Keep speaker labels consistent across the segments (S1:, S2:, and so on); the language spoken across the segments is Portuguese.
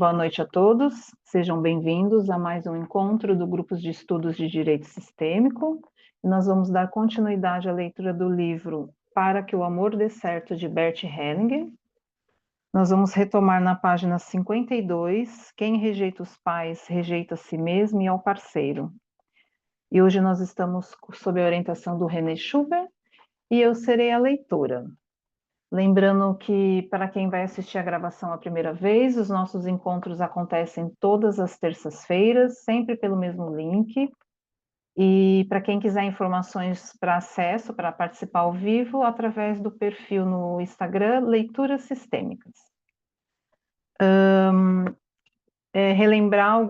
S1: Boa noite a todos, sejam bem-vindos a mais um encontro do Grupo de Estudos de Direito Sistêmico. Nós vamos dar continuidade à leitura do livro Para que o Amor Dê Certo, de Bert Hellinger. Nós vamos retomar na página 52, Quem rejeita os pais, rejeita a si mesmo e ao parceiro. E hoje nós estamos sob a orientação do René Schubert e eu serei a leitora. Lembrando que, para quem vai assistir a gravação a primeira vez, os nossos encontros acontecem todas as terças-feiras, sempre pelo mesmo link. E para quem quiser informações para acesso, para participar ao vivo, através do perfil no Instagram, Leituras Sistêmicas. Relembrar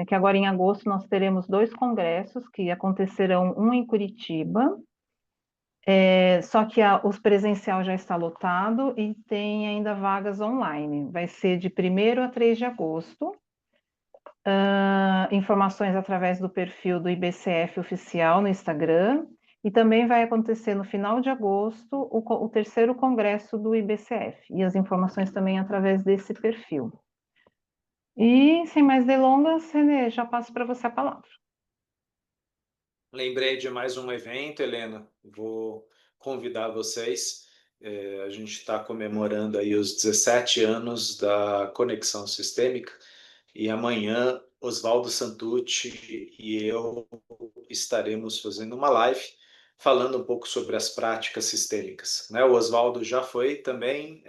S1: que agora em agosto nós teremos 2 congressos que acontecerão, um em Curitiba, só que o presencial já está lotado e tem ainda vagas online. Vai ser de 1º a 3 de agosto. Informações através do perfil do IBCF oficial no Instagram. E também vai acontecer no final de agosto o 3º congresso do IBCF. E as informações também através desse perfil. E, sem mais delongas, Renê, já passo para você a palavra.
S2: Lembrei de mais um evento, Helena. Vou convidar vocês. A gente está comemorando aí os 17 anos da Conexão Sistêmica e amanhã Oswaldo Santucci e eu estaremos fazendo uma live falando um pouco sobre as práticas sistêmicas, né? O Oswaldo já foi também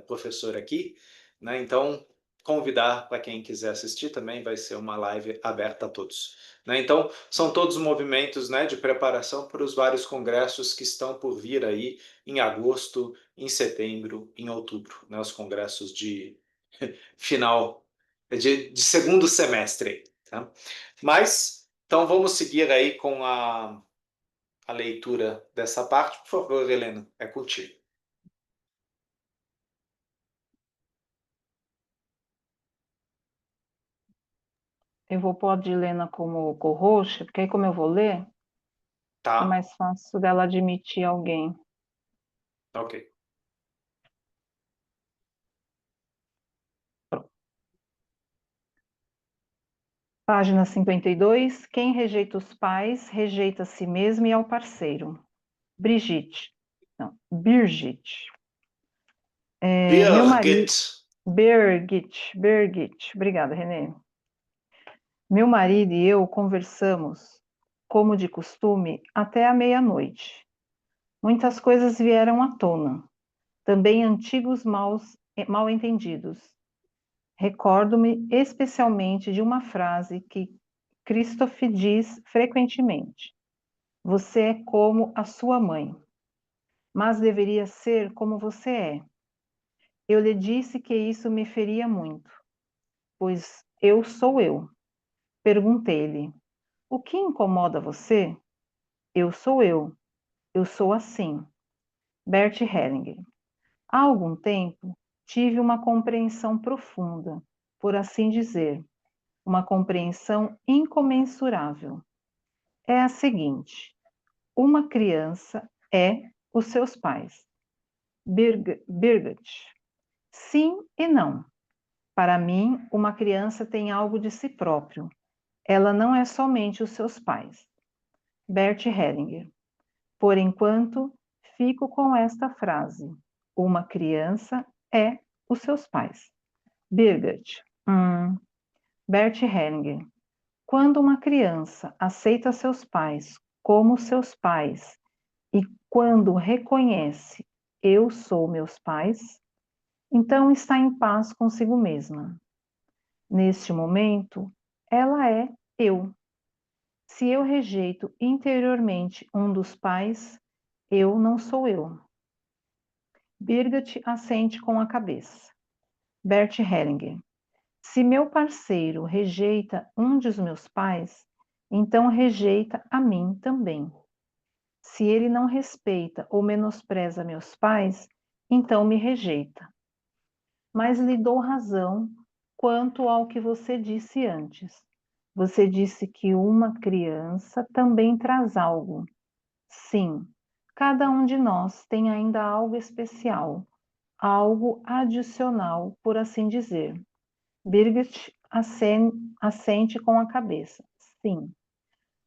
S2: professor aqui, né? Então, convidar para quem quiser assistir também, vai ser uma live aberta a todos. Né? Então, são todos movimentos, né, de preparação para os vários congressos que estão por vir aí em agosto, em setembro, em outubro, né, os congressos de final, de segundo semestre. Tá? Mas, então, vamos seguir aí com a leitura dessa parte. Por favor, Helena, é contigo.
S1: Eu vou pôr a Dilena como co-host, porque aí como eu vou ler, fica
S2: Tá?
S1: mais fácil dela admitir alguém.
S2: Ok.
S1: Página 52. Quem rejeita os pais, rejeita a si mesmo e ao parceiro. Brigitte. Não, Birgit. Meu marido...
S2: Birgit.
S1: Birgit. Obrigada, Renê. Meu marido e eu conversamos, como de costume, até a meia-noite. Muitas coisas vieram à tona, também antigos mal-entendidos. Recordo-me especialmente de uma frase que Christophe diz frequentemente: você é como a sua mãe, mas deveria ser como você é. Eu lhe disse que isso me feria muito, pois eu sou eu. Perguntei-lhe: o que incomoda você? Eu sou eu sou assim. Bert Hellinger. Há algum tempo, tive uma compreensão profunda, por assim dizer, uma compreensão incomensurável. É a seguinte: uma criança é os seus pais. Birgit. Sim e não. Para mim, uma criança tem algo de si próprio. Ela não é somente os seus pais. Bert Hellinger. Por enquanto, fico com esta frase. Uma criança é os seus pais. Birgit. Bert Hellinger. Quando uma criança aceita seus pais como seus pais e quando reconhece eu sou meus pais, então está em paz consigo mesma. Neste momento, ela é eu. Se eu rejeito interiormente um dos pais, eu não sou eu. Birgit assente com a cabeça. Bert Hellinger. Se meu parceiro rejeita um dos meus pais, então rejeita a mim também. Se ele não respeita ou menospreza meus pais, então me rejeita. Mas lhe dou razão quanto ao que você disse antes. Você disse que uma criança também traz algo. Sim, cada um de nós tem ainda algo especial, algo adicional, por assim dizer. Birgit assente com a cabeça. Sim.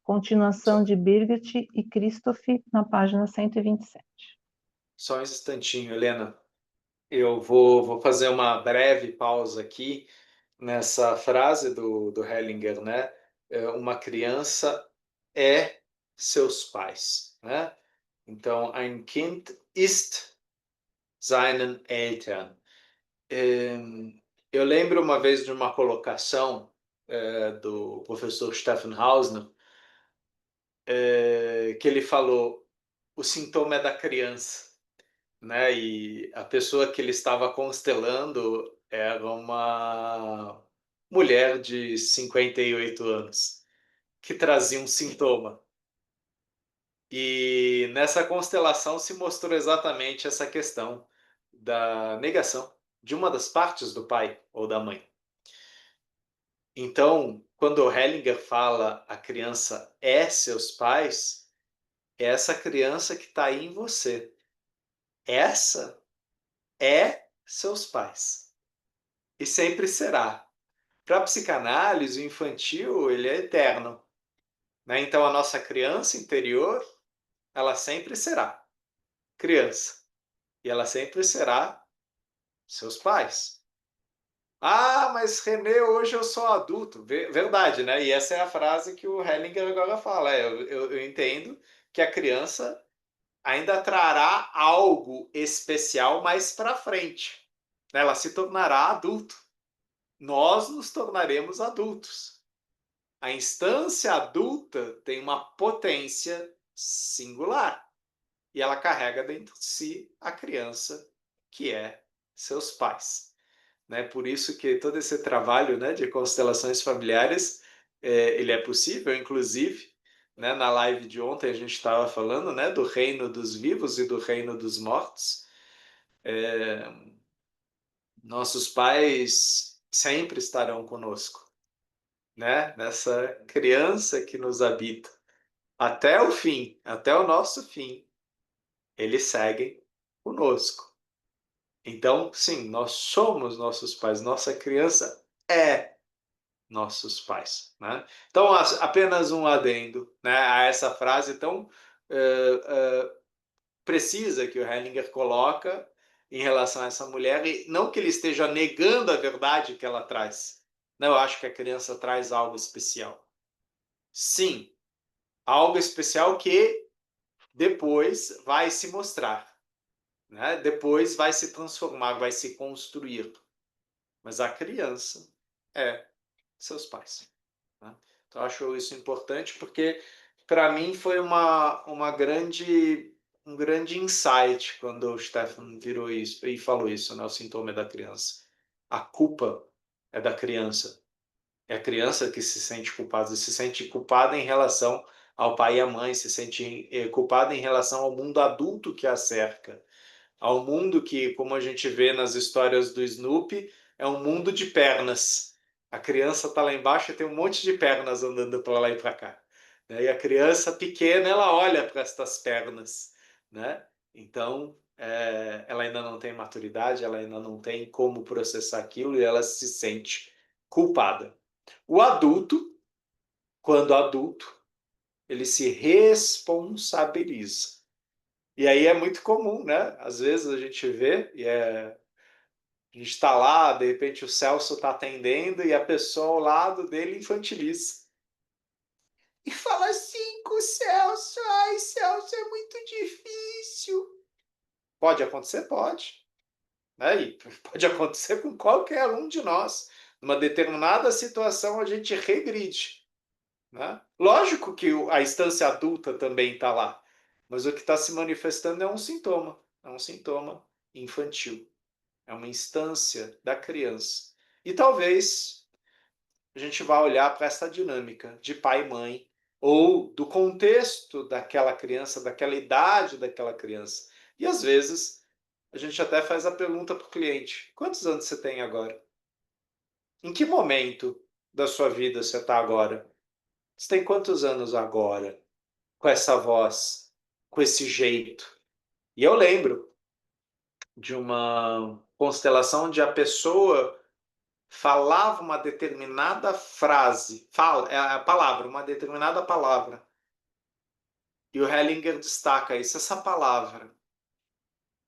S1: Continuação
S2: Só,
S1: de Birgit e Christoph na página 127.
S2: só um instantinho, Helena. Eu vou fazer uma breve pausa aqui nessa frase do Hellinger, né? Uma criança é seus pais, né? Então, ein Kind ist seinen Eltern. Eu lembro uma vez de uma colocação do professor Stefan Hausner, que ele falou: o sintoma é da criança, né? E a pessoa que ele estava constelando era uma mulher de 58 anos, que trazia um sintoma. E nessa constelação se mostrou exatamente essa questão da negação de uma das partes do pai ou da mãe. Então, quando o Hellinger fala a criança é seus pais, é essa criança que está aí em você. Essa é seus pais. E sempre será. Para a psicanálise, o infantil, ele é eterno, né? Então, a nossa criança interior, ela sempre será criança. E ela sempre será seus pais. Ah, mas Renê, hoje eu sou adulto. Verdade, né? E essa é a frase que o Hellinger agora fala. Eu entendo que a criança ainda trará algo especial mais para frente. Ela se tornará adulto. Nós nos tornaremos adultos. A instância adulta tem uma potência singular e ela carrega dentro de si a criança que é seus pais, né? Por isso que todo esse trabalho, né, de constelações familiares, ele é possível, inclusive, né, na live de ontem a gente estava falando, né, do reino dos vivos e do reino dos mortos. Nossos pais sempre estarão conosco, né? Nessa criança que nos habita até o fim, até o nosso fim, eles seguem conosco. Então, sim, nós somos nossos pais, nossa criança é nossos pais, né? Então, apenas um adendo, né, a essa frase tão precisa que o Hellinger coloca em relação a essa mulher, e não que ele esteja negando a verdade que ela traz. Não, eu acho que a criança traz algo especial. Sim, algo especial que depois vai se mostrar, né? Depois vai se transformar, vai se construir. Mas a criança é seus pais, né? Então, eu acho isso importante porque, para mim, foi um grande insight quando o Stefan virou isso e falou isso, né? O sintoma é da criança. A culpa é da criança. É a criança que se sente culpada em relação ao pai e à mãe, se sente culpada em relação ao mundo adulto que a cerca, ao mundo que, como a gente vê nas histórias do Snoopy, é um mundo de pernas. A criança está lá embaixo e tem um monte de pernas andando para lá e para cá, né? E a criança pequena, ela olha para estas pernas, né? Então, ela ainda não tem maturidade, ela ainda não tem como processar aquilo e ela se sente culpada. O adulto, quando adulto, ele se responsabiliza. E aí é muito comum, né? Às vezes a gente vê, a gente está lá, de repente o Celso está atendendo e a pessoa ao lado dele infantiliza. E fala assim com o Celso: ai, Celso, é muito difícil. Pode acontecer? Pode. Né? E pode acontecer com qualquer um de nós. Numa determinada situação a gente regride. Né? Lógico que a instância adulta também está lá, mas o que está se manifestando é um sintoma infantil, é uma instância da criança. E talvez a gente vá olhar para essa dinâmica de pai e mãe, ou do contexto daquela criança, daquela idade daquela criança. E às vezes a gente até faz a pergunta para o cliente: quantos anos você tem agora? Em que momento da sua vida você está agora? Você tem quantos anos agora? Com essa voz, com esse jeito. E eu lembro de uma constelação onde a pessoa falava uma determinada frase, é a palavra, uma determinada palavra. E o Hellinger destaca isso, essa palavra.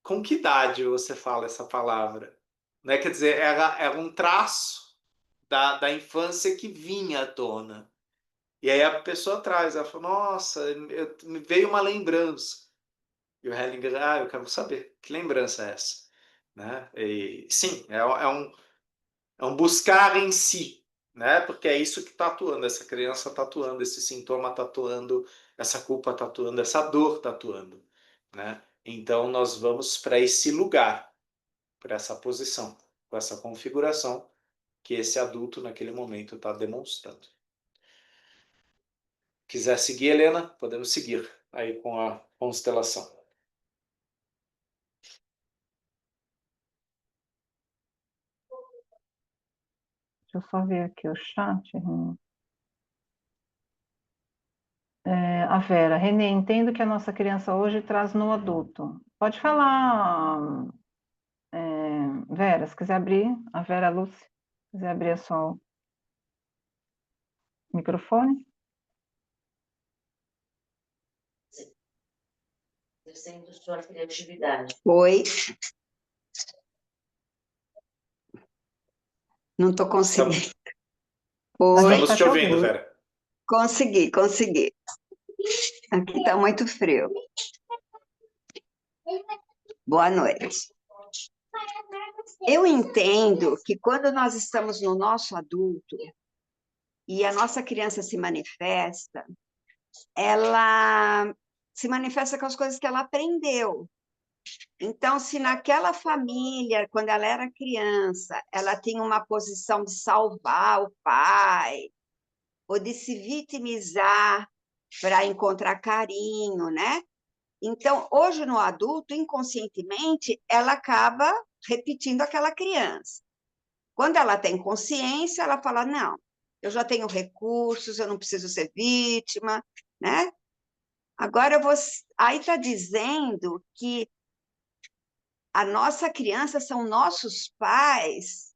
S2: Com que idade você fala essa palavra? Né? Quer dizer, era um traço da infância que vinha à tona. E aí a pessoa traz, ela fala, nossa, me veio uma lembrança. E o Hellinger, eu quero saber, que lembrança é essa? Né? E, sim, é um buscar em si, né? Porque é isso que está atuando, essa criança está atuando, esse sintoma está atuando, essa culpa está atuando, essa dor está atuando, né? Então nós vamos para esse lugar, para essa posição, com essa configuração que esse adulto naquele momento está demonstrando. Quiser seguir, Helena, podemos seguir aí com a constelação.
S1: Deixa eu só ver aqui o chat. A Vera, Renê, entendo que a nossa criança hoje traz no adulto. Pode falar, Vera, se quiser abrir, a Vera Lúcia, se quiser abrir a sua microfone.
S3: Exercendo sua criatividade.
S4: Oi. Não estou conseguindo. Oi.
S2: Estamos te ouvindo, Vera.
S4: Consegui. Aqui está muito frio. Boa noite. Eu entendo que quando nós estamos no nosso adulto e a nossa criança se manifesta, ela se manifesta com as coisas que ela aprendeu. Então, se naquela família, quando ela era criança, ela tinha uma posição de salvar o pai, ou de se vitimizar para encontrar carinho, né? Então, hoje no adulto, inconscientemente, ela acaba repetindo aquela criança. Quando ela tem consciência, ela fala, não, eu já tenho recursos, eu não preciso ser vítima, né? Agora, aí está dizendo que a nossa criança são nossos pais.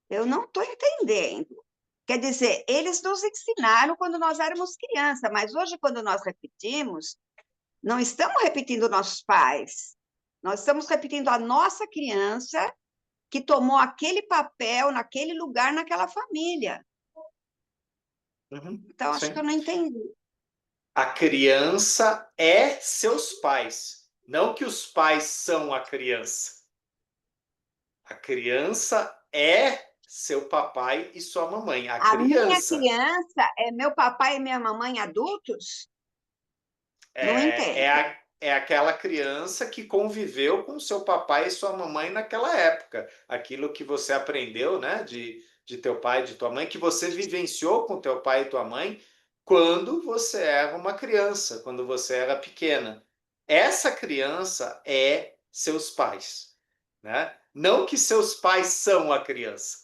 S4: Eu não estou entendendo. Quer dizer, eles nos ensinaram quando nós éramos crianças, mas hoje, quando nós repetimos, não estamos repetindo nossos pais. Nós estamos repetindo a nossa criança que tomou aquele papel naquele lugar, naquela família. Então, acho que eu não entendi.
S2: A criança é seus pais, não que os pais são a criança. A criança é seu papai e sua mamãe.
S4: A minha criança é meu papai e minha mamãe adultos? Não entendo.
S2: É aquela criança que conviveu com seu papai e sua mamãe naquela época. Aquilo que você aprendeu, né, de teu pai e de tua mãe, que você vivenciou com teu pai e tua mãe quando você era uma criança, quando você era pequena. Essa criança é seus pais, né? Não que seus pais são a criança.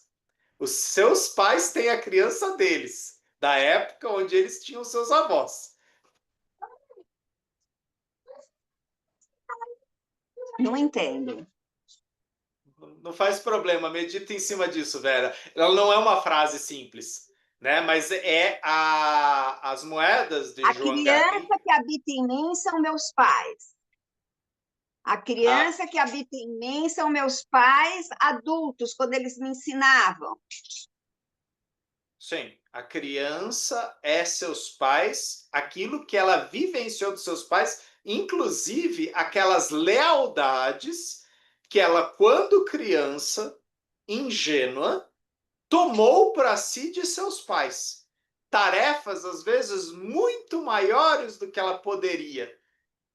S2: Os seus pais têm a criança deles, da época onde eles tinham seus avós.
S4: Não entendo.
S2: Não faz problema, medita em cima disso, Vera. Ela não é uma frase simples, né? Mas as moedas de João Garcia.
S4: A criança que habita em mim são meus pais. A criança que habita em mim são meus pais adultos, quando eles me ensinavam.
S2: Sim, a criança é seus pais, aquilo que ela vivenciou dos seus pais, inclusive aquelas lealdades que ela, quando criança, ingênua, tomou para si de seus pais. Tarefas, às vezes, muito maiores do que ela poderia.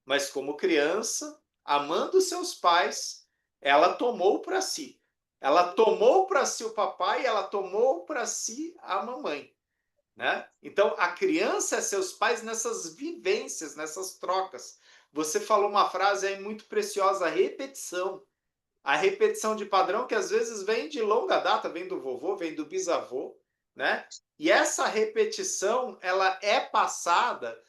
S2: Mas, como criança, amando seus pais, ela tomou para si. Ela tomou para si o papai, ela tomou para si a mamãe. Né? Então, a criança é seus pais nessas vivências, nessas trocas. Você falou uma frase aí muito preciosa, repetição. A repetição de padrão que às vezes vem de longa data, vem do vovô, vem do bisavô, né? E essa repetição, ela é passada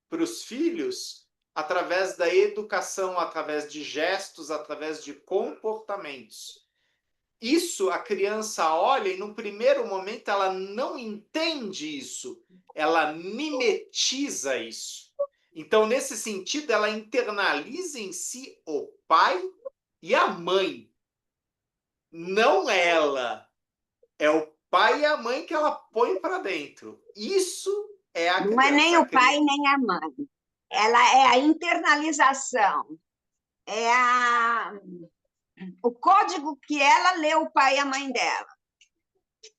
S2: para os filhos através da educação, através de gestos, através de comportamentos. isso a criança olha e, no primeiro momento, ela não entende isso. Ela mimetiza isso. Então, nesse sentido, ela internaliza em si o pai e a mãe. Não ela. É o pai e a mãe que ela põe para dentro. Isso é a
S4: Não é nem
S2: criança.
S4: o pai nem a mãe. Ela é a internalização. O código que ela lê o pai e a mãe dela.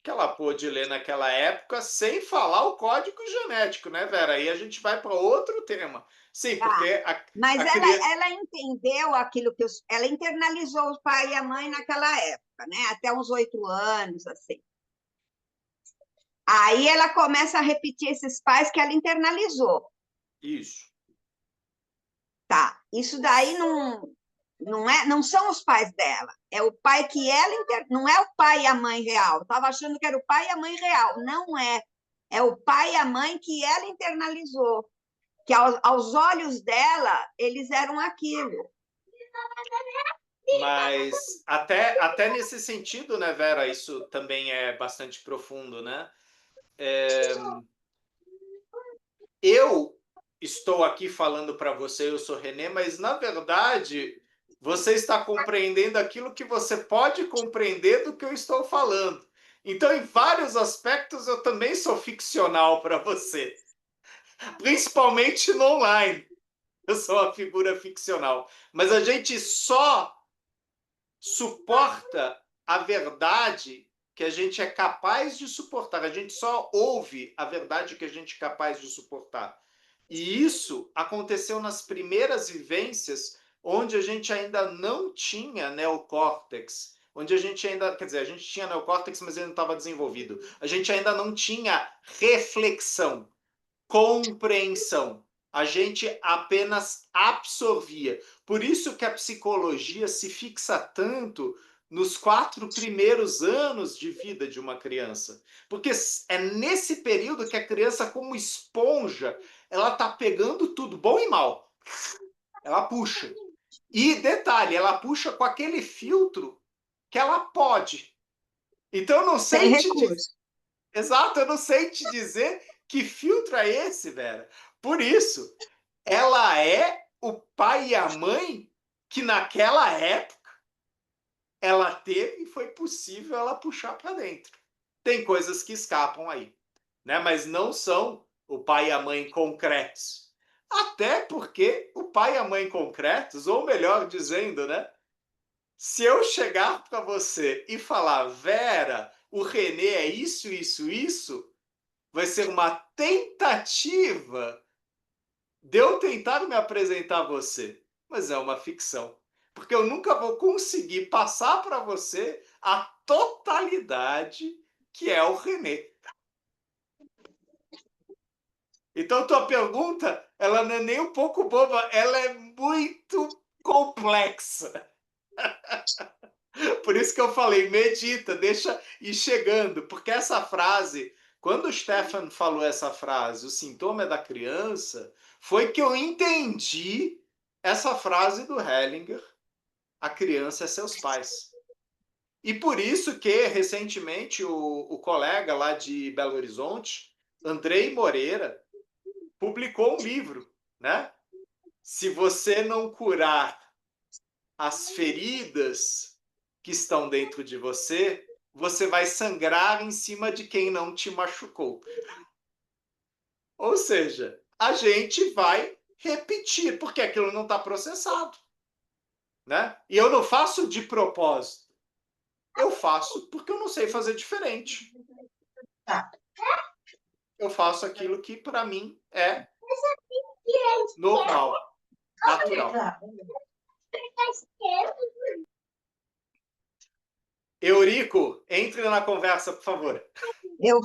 S2: Que ela pôde ler naquela época sem falar o código genético, né, Vera? Aí a gente vai para outro tema. Sim, porque
S4: Mas
S2: a criança...
S4: ela entendeu aquilo que ela internalizou o pai e a mãe naquela época, né? Até uns 8 anos, assim. Aí ela começa a repetir esses pais que ela internalizou.
S2: Isso.
S4: Tá, isso daí não são os pais dela. É o pai que ela não é o pai e a mãe real. Eu estava achando que era o pai e a mãe real. Não é. É o pai e a mãe que ela internalizou. Que aos olhos dela, eles eram aquilo.
S2: Mas até nesse sentido, né, Vera, isso também é bastante profundo, né? Eu estou aqui falando para você, eu sou René, mas na verdade você está compreendendo aquilo que você pode compreender do que eu estou falando. Então, em vários aspectos, eu também sou ficcional para você, principalmente no online. Eu sou uma figura ficcional, mas a gente só suporta a verdade que a gente é capaz de suportar. A gente só ouve a verdade que a gente é capaz de suportar. E isso aconteceu nas primeiras vivências, onde a gente ainda não tinha neocórtex, onde a gente ainda, quer dizer, a gente tinha neocórtex, mas ele não estava desenvolvido. A gente ainda não tinha reflexão, compreensão. A gente apenas absorvia. Por isso que a psicologia se fixa tanto nos 4 primeiros anos de vida de uma criança. Porque é nesse período que a criança, como esponja, ela está pegando tudo, bom e mal. Ela puxa. E detalhe, ela puxa com aquele filtro que ela pode. Então eu não
S4: Sem
S2: sei te dizer.
S4: recurso.
S2: Exato, eu não sei te dizer que filtro é esse, Vera. Por isso, ela é o pai e a mãe que naquela época ela teve e foi possível ela puxar para dentro. Tem coisas que escapam aí, né? Mas não são o pai e a mãe concretos. Até porque o pai e a mãe concretos, ou melhor dizendo, né? Se eu chegar para você e falar, Vera, o Renê é isso, isso, isso, vai ser uma tentativa de eu tentar me apresentar a você, mas é uma ficção. Porque eu nunca vou conseguir passar para você a totalidade que é o Renê. Então, tua pergunta, ela não é nem um pouco boba, ela é muito complexa. Por isso que eu falei, medita, deixa ir chegando, porque essa frase, quando o Stefan falou essa frase, o sintoma é da criança, foi que eu entendi essa frase do Hellinger, a criança é seus pais. E por isso que, recentemente, o colega lá de Belo Horizonte, Andrei Moreira, publicou um livro, né? Se você não curar as feridas que estão dentro de você, você vai sangrar em cima de quem não te machucou. Ou seja, a gente vai repetir, porque aquilo não está processado. Né? E eu não faço de propósito. Eu faço porque eu não sei fazer diferente. Eu faço aquilo que, para mim, é normal, natural. Eurico, entre na conversa, por favor.
S4: Eu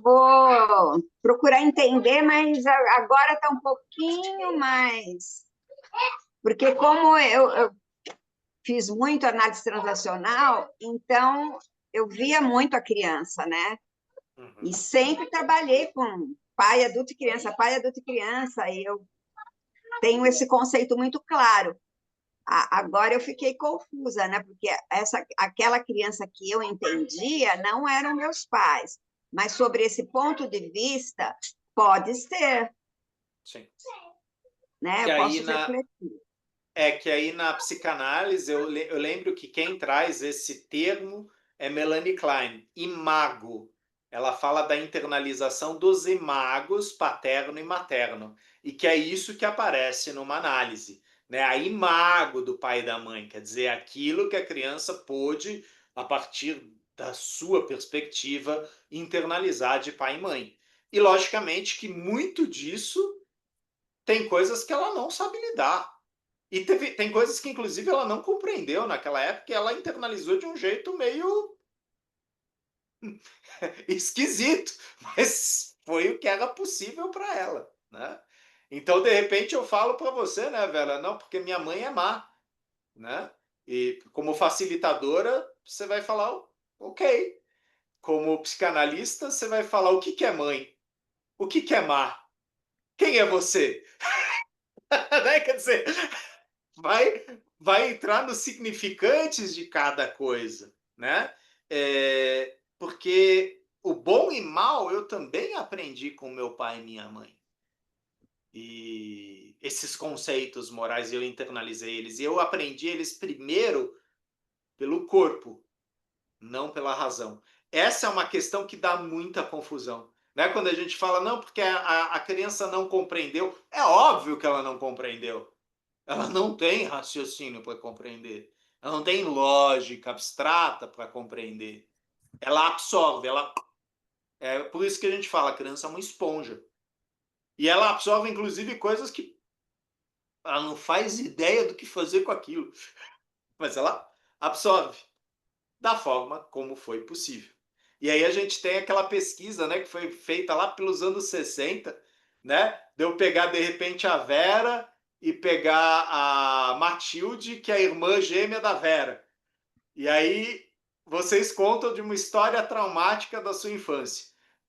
S4: vou procurar entender, mas agora está um pouquinho mais. Porque como eu fiz muito análise transacional, então eu via muito a criança, né? E sempre trabalhei com pai, adulto e criança, e eu tenho esse conceito muito claro. Agora eu fiquei confusa, né? Porque aquela criança que eu entendia não eram meus pais, mas sobre esse ponto de vista, pode ser,
S2: Sim.
S4: né?
S2: Que
S4: Eu
S2: aí
S4: posso refletir.
S2: que aí na psicanálise eu lembro que quem traz esse termo é Melanie Klein, imago. Ela fala da internalização dos imagos paterno e materno, e que é isso que aparece numa análise, né? A imago do pai e da mãe, quer dizer, aquilo que a criança pôde, a partir da sua perspectiva, internalizar de pai e mãe. E logicamente que muito disso tem coisas que ela não sabe lidar. E tem coisas que, inclusive, ela não compreendeu naquela época e ela internalizou de um jeito meio esquisito, mas foi o que era possível para ela, né? Então, de repente, eu falo para você, né, Vera? Não, porque minha mãe é má, né? E como facilitadora, você vai falar, ok. Como psicanalista, você vai falar o que é mãe, o que é má, quem é você? Né? Quer dizer, vai, vai entrar nos significantes de cada coisa, né? Porque o bom e mal eu também aprendi com meu pai e minha mãe. E esses conceitos morais eu internalizei eles. E eu aprendi eles primeiro pelo corpo, não pela razão. Essa é uma questão que dá muita confusão. Né? Quando a gente fala, não, porque a criança não compreendeu, é óbvio que ela não compreendeu. Ela não tem raciocínio para compreender. Ela não tem lógica abstrata para compreender. Ela absorve. É por isso que a gente fala, a criança é uma esponja. E ela absorve, inclusive, coisas que ela não faz ideia do que fazer com aquilo. Mas ela absorve da forma como foi possível. E aí a gente tem aquela pesquisa, né, que foi feita lá pelos anos 60, né? De eu pegar, de repente, a Vera e pegar a Matilde, que é a irmã gêmea da Vera. E aí vocês contam de uma história traumática da sua infância.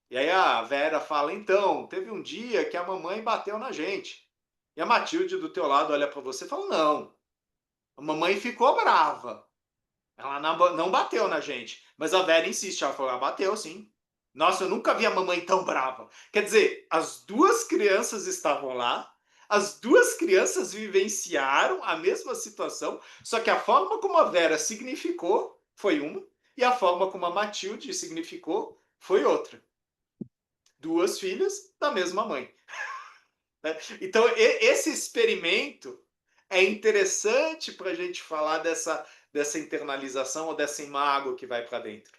S2: E aí a Vera fala, então, teve um dia que a mamãe bateu na gente. E a Matilde do teu lado olha para você e fala, não, a mamãe ficou brava. Ela não bateu na gente. Mas a Vera insiste. Ela falou, ela bateu, sim. Nossa, eu nunca vi a mamãe tão brava. Quer dizer, as duas crianças estavam lá, as duas crianças vivenciaram a mesma situação, só que a forma como a Vera significou foi uma, e a forma como a Matilde significou foi outra. Duas filhas da mesma mãe. Então, esse experimento é interessante para a gente falar dessa internalização ou dessa imago que vai para dentro,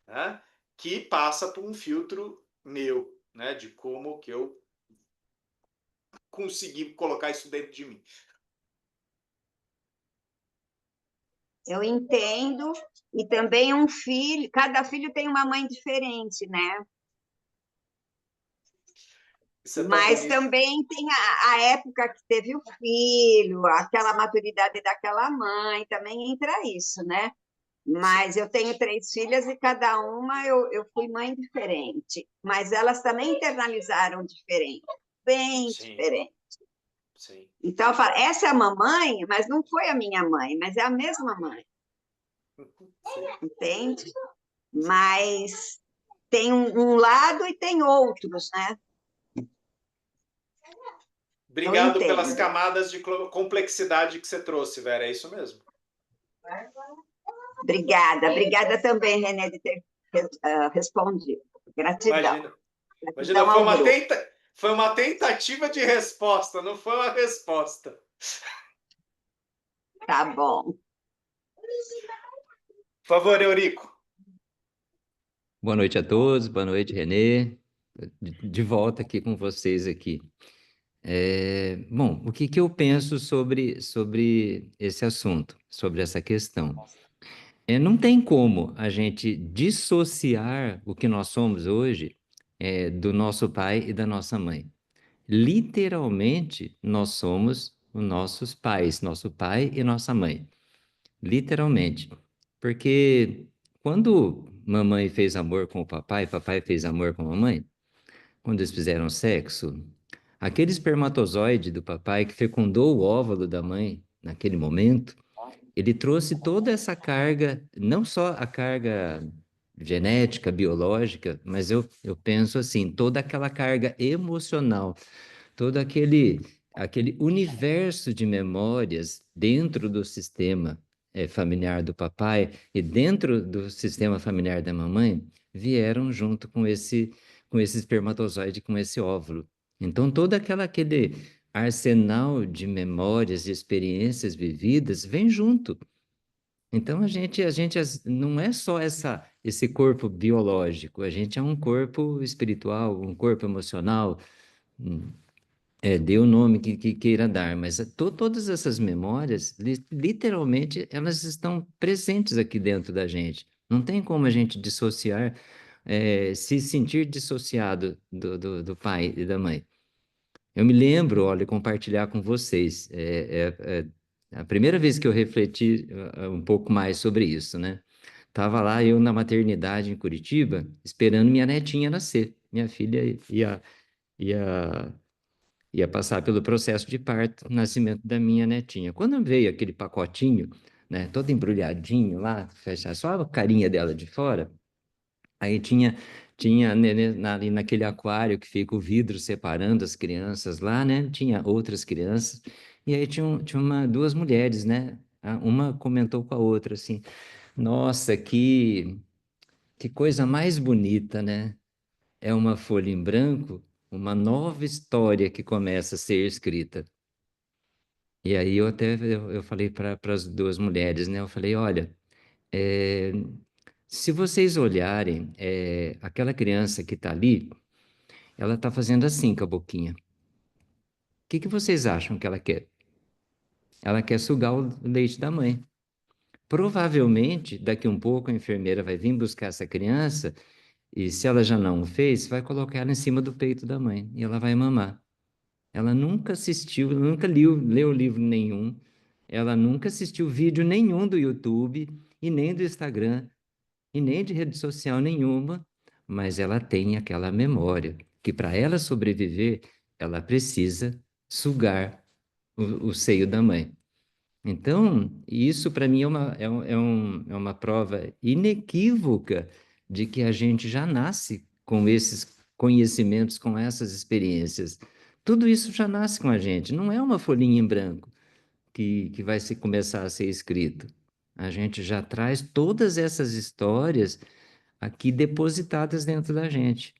S2: né? Que passa por um filtro meu, né? De como que eu consegui colocar isso dentro de mim.
S4: Eu entendo, e também um filho, cada filho tem uma mãe diferente, né?
S2: Isso é tão
S4: Mas
S2: bonito.
S4: também tem a época que teve o filho, aquela maturidade daquela mãe, também entra isso, né? Mas eu tenho 3 filhas e cada uma eu fui mãe diferente. Mas elas também internalizaram diferente, bem
S2: Sim,
S4: diferente.
S2: sim.
S4: Então eu falo, essa é a mamãe, mas não foi a minha mãe, mas é a mesma mãe,
S2: Sim.
S4: entende? Mas tem um lado e tem outros, né? Eu
S2: Obrigado pelas
S4: entendo.
S2: camadas de complexidade que você trouxe, Vera. É isso mesmo.
S4: Obrigada também, Renê, de ter respondido. Gratidão.
S2: Imagina,
S4: Gratidão
S2: foi
S4: ao grupo.
S2: foi uma tentativa de resposta, não foi uma resposta.
S4: Tá bom.
S2: Por favor, Eurico.
S5: Boa noite a todos, boa noite, Renê. De volta aqui com vocês aqui. Bom, o que eu penso sobre esse assunto, sobre essa questão? Não tem como a gente dissociar o que nós somos hoje do nosso pai e da nossa mãe. Literalmente, nós somos os nossos pais, nosso pai e nossa mãe. Literalmente. Porque quando mamãe fez amor com o papai fez amor com a mamãe, quando eles fizeram sexo, aquele espermatozoide do papai que fecundou o óvulo da mãe naquele momento, ele trouxe toda essa carga, não só a carga genética, biológica, mas eu penso assim, toda aquela carga emocional, todo aquele universo de memórias dentro do sistema familiar do papai e dentro do sistema familiar da mamãe, vieram junto com esse espermatozoide, com esse óvulo. Então, todo aquele arsenal de memórias, de experiências vividas, vem junto. Então, não é só esse corpo biológico, a gente é um corpo espiritual, um corpo emocional, hum, dê o nome que queira dar, mas todas essas memórias, literalmente, elas estão presentes aqui dentro da gente. Não tem como a gente dissociar, se sentir dissociado do pai e da mãe. Eu me lembro, olha, compartilhar com vocês, a primeira vez que eu refleti um pouco mais sobre isso, né? Tava lá eu na maternidade em Curitiba, esperando minha netinha nascer. Minha filha ia, ia passar pelo processo de parto, nascimento da minha netinha. Quando veio aquele pacotinho, né, todo embrulhadinho lá, fecha só a carinha dela de fora, aí tinha ali naquele aquário que fica o vidro separando as crianças lá, né? Tinha outras crianças, e aí tinha duas mulheres, né? Uma comentou com a outra assim: Nossa, que coisa mais bonita, né? É uma folha em branco, uma nova história que começa a ser escrita. E aí eu falei para as duas mulheres, né? Eu falei: Olha, é, se vocês olharem, aquela criança que está ali, ela está fazendo assim com a boquinha. O que vocês acham que ela quer? Ela quer sugar o leite da mãe. Provavelmente, daqui um pouco, a enfermeira vai vir buscar essa criança e, se ela já não o fez, vai colocar ela em cima do peito da mãe e ela vai mamar. Ela nunca assistiu, nunca leu livro nenhum, ela nunca assistiu vídeo nenhum do YouTube e nem do Instagram e nem de rede social nenhuma, mas ela tem aquela memória que para ela sobreviver, ela precisa sugar o seio da mãe. Então, isso para mim é uma prova inequívoca de que a gente já nasce com esses conhecimentos, com essas experiências. Tudo isso já nasce com a gente, não é uma folhinha em branco que vai começar a ser escrito. A gente já traz todas essas histórias aqui depositadas dentro da gente.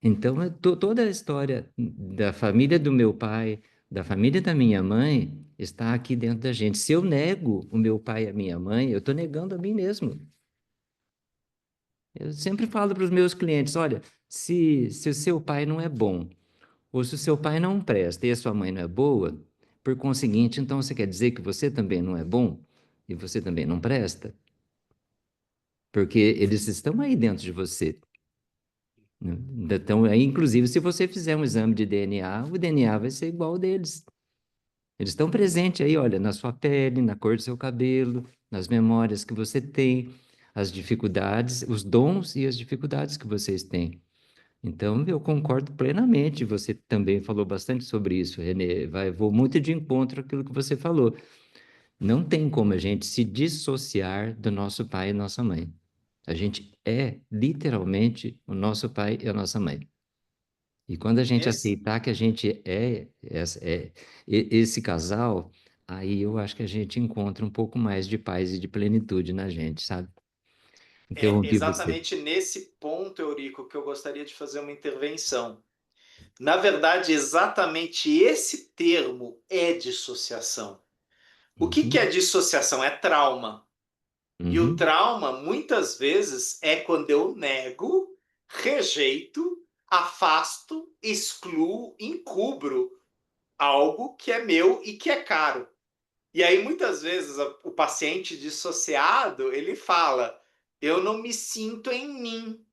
S5: Então, toda a história da família do meu pai, da família da minha mãe, está aqui dentro da gente. Se eu nego o meu pai e a minha mãe, eu estou negando a mim mesmo. Eu sempre falo para os meus clientes: olha, se o seu pai não é bom, ou se o seu pai não presta e a sua mãe não é boa, por conseguinte, então você quer dizer que você também não é bom e você também não presta? Porque eles estão aí dentro de você, né? Então, aí, inclusive, se você fizer um exame de DNA, o DNA vai ser igual ao deles. Eles estão presentes aí, olha, na sua pele, na cor do seu cabelo, nas memórias que você tem, as dificuldades, os dons e as dificuldades que vocês têm. Então, eu concordo plenamente. Você também falou bastante sobre isso, Renê. Vou muito de encontro àquilo que você falou. Não tem como a gente se dissociar do nosso pai e nossa mãe. A gente é literalmente o nosso pai e a nossa mãe. E quando a gente
S2: Esse,
S5: aceitar que a gente esse casal, aí eu acho que a gente encontra um pouco mais de paz e de plenitude na gente, sabe?
S2: é
S5: Interrompi você.
S2: exatamente nesse ponto, Eurico, que eu gostaria de fazer uma intervenção. Na verdade, exatamente esse termo é dissociação. O que é
S5: Uhum,
S2: dissociação? É trauma. E o
S5: uhum,
S2: trauma, muitas vezes, é quando eu nego, rejeito, afasto, excluo, encubro algo que é meu e que é caro. E aí, muitas vezes, o paciente dissociado, ele fala, eu não me sinto em mim,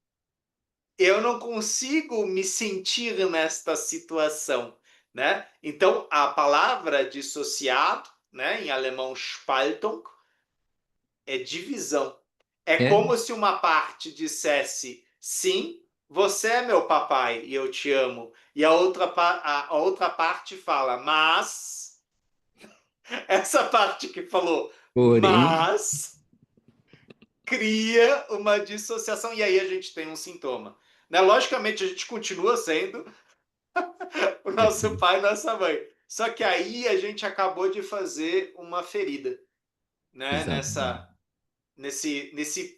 S2: eu não consigo me sentir nesta situação, né? Então, a palavra dissociado, né, em alemão Spaltung, é divisão. É
S5: é,
S2: como se uma parte dissesse sim, você é meu papai e eu te amo. E a outra parte fala, mas Essa parte que falou,
S5: Porém,
S2: mas cria uma dissociação e aí a gente tem um sintoma. Né? Logicamente, a gente continua sendo o nosso pai e nossa mãe. Só que aí a gente acabou de fazer uma ferida, né?
S5: exatamente.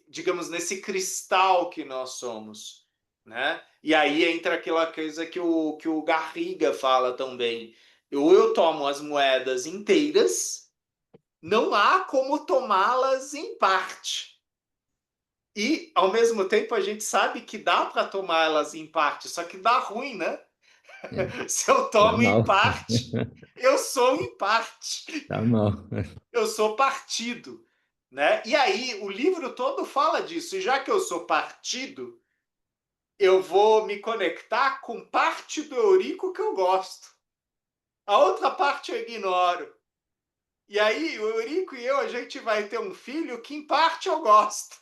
S2: Digamos, nesse cristal que nós somos, né? E aí entra aquela coisa que o Garriga fala também. Eu tomo as moedas inteiras, não há como tomá-las em parte. E, ao mesmo tempo, a gente sabe que dá para tomá-las em parte, só que dá ruim, né?
S5: É,
S2: Se eu
S5: dá
S2: tomo em
S5: mal.
S2: parte, eu sou em parte.
S5: Tá mal.
S2: Eu sou partido, né? E aí o livro todo fala disso. E já que eu sou partido, eu vou me conectar com parte do Eurico que eu gosto. A outra parte eu ignoro. E aí o Eurico e eu, a gente vai ter um filho que em parte eu gosto.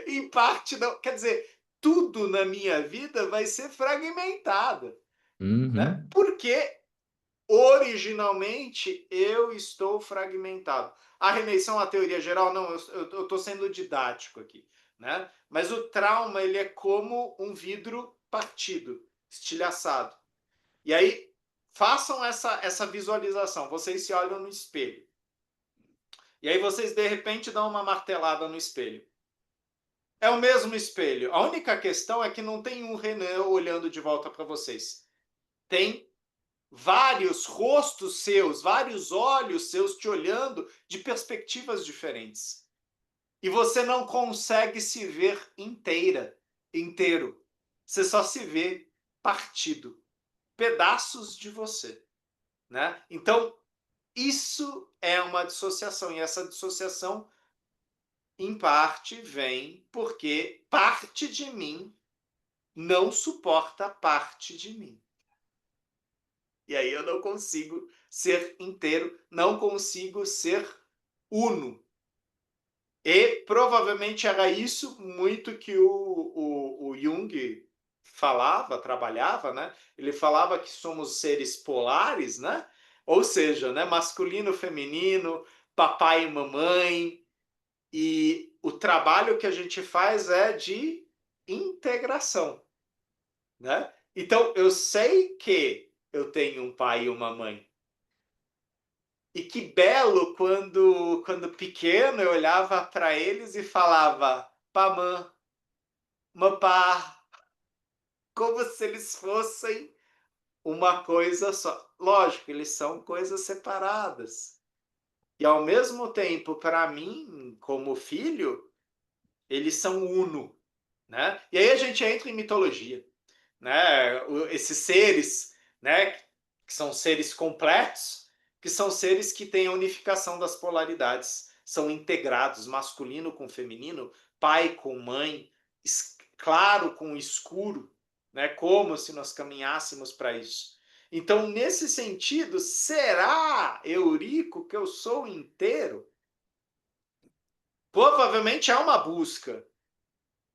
S2: Em parte não. Quer dizer, tudo na minha vida vai ser fragmentado, né?
S5: Uhum.
S2: Porque originalmente eu estou fragmentado. A remeição à teoria geral, não, eu estou sendo didático aqui, né? Mas o trauma, ele é como um vidro partido, estilhaçado. E aí, façam essa visualização. Vocês se olham no espelho. E aí vocês, de repente, dão uma martelada no espelho. É o mesmo espelho. A única questão é que não tem um Renan olhando de volta para vocês. Tem vários rostos seus, vários olhos seus te olhando de perspectivas diferentes. E você não consegue se ver inteiro. Você só se vê partido, pedaços de você, né? Então, isso é uma dissociação e essa dissociação em parte vem porque parte de mim não suporta parte de mim. E aí eu não consigo ser inteiro, não consigo ser uno. E provavelmente era isso muito que o Jung falava, trabalhava, né? Ele falava que somos seres polares, né? Ou seja, né? Masculino, feminino, papai e mamãe. E o trabalho que a gente faz é de integração, né? Então, eu sei que eu tenho um pai e uma mãe. E que belo quando pequeno eu olhava para eles e falava pamã, mapá, como se eles fossem uma coisa só. Lógico, eles são coisas separadas. E ao mesmo tempo, para mim, como filho, eles são uno, né? E aí a gente entra em mitologia, né? Esses seres, né? Que são seres completos, que são seres que têm a unificação das polaridades, são integrados, masculino com feminino, pai com mãe, claro com escuro, né? Como se nós caminhássemos para isso. Então, nesse sentido, será, Eurico, que eu sou inteiro? Provavelmente há uma busca,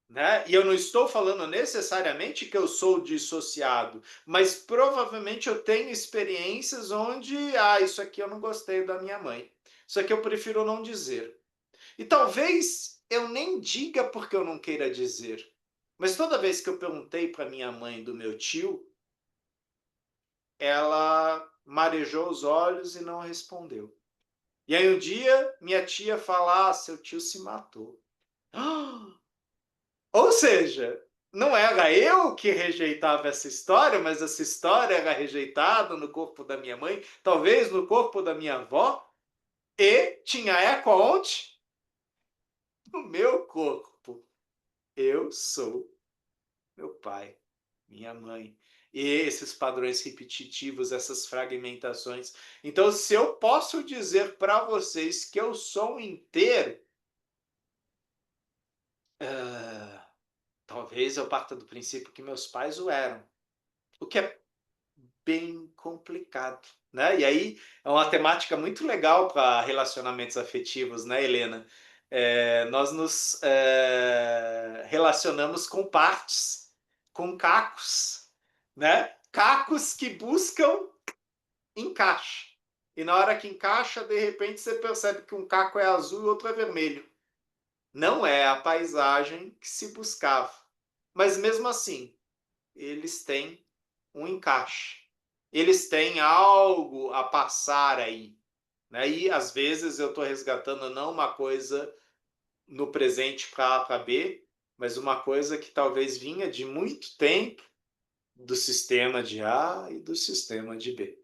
S2: né? E eu não estou falando necessariamente que eu sou dissociado, mas provavelmente eu tenho experiências onde, isso aqui eu não gostei da minha mãe. Isso aqui eu prefiro não dizer. E talvez eu nem diga porque eu não queira dizer. Mas toda vez que eu perguntei para minha mãe do meu tio, ela marejou os olhos e não respondeu. E aí um dia minha tia fala: seu tio se matou. Ou seja, não era eu que rejeitava essa história, mas essa história era rejeitada no corpo da minha mãe, talvez no corpo da minha avó, e tinha eco aonde? No meu corpo. Eu sou meu pai, minha mãe. E esses padrões repetitivos, essas fragmentações. Então, se eu posso dizer para vocês que eu sou inteiro, talvez eu parta do princípio que meus pais o eram. O que é bem complicado, né? E aí é uma temática muito legal para relacionamentos afetivos, né, Helena? Nós nos relacionamos com partes, com cacos, né? Cacos que buscam encaixe. e na hora que encaixa, de repente você percebe que um caco é azul e outro é vermelho. Não é a paisagem que se buscava. Mas mesmo assim, eles têm um encaixe. Eles têm algo a passar aí. Né? E às vezes eu estou resgatando não uma coisa no presente para A para B, mas uma coisa que talvez vinha de muito tempo do sistema de A e do sistema de B.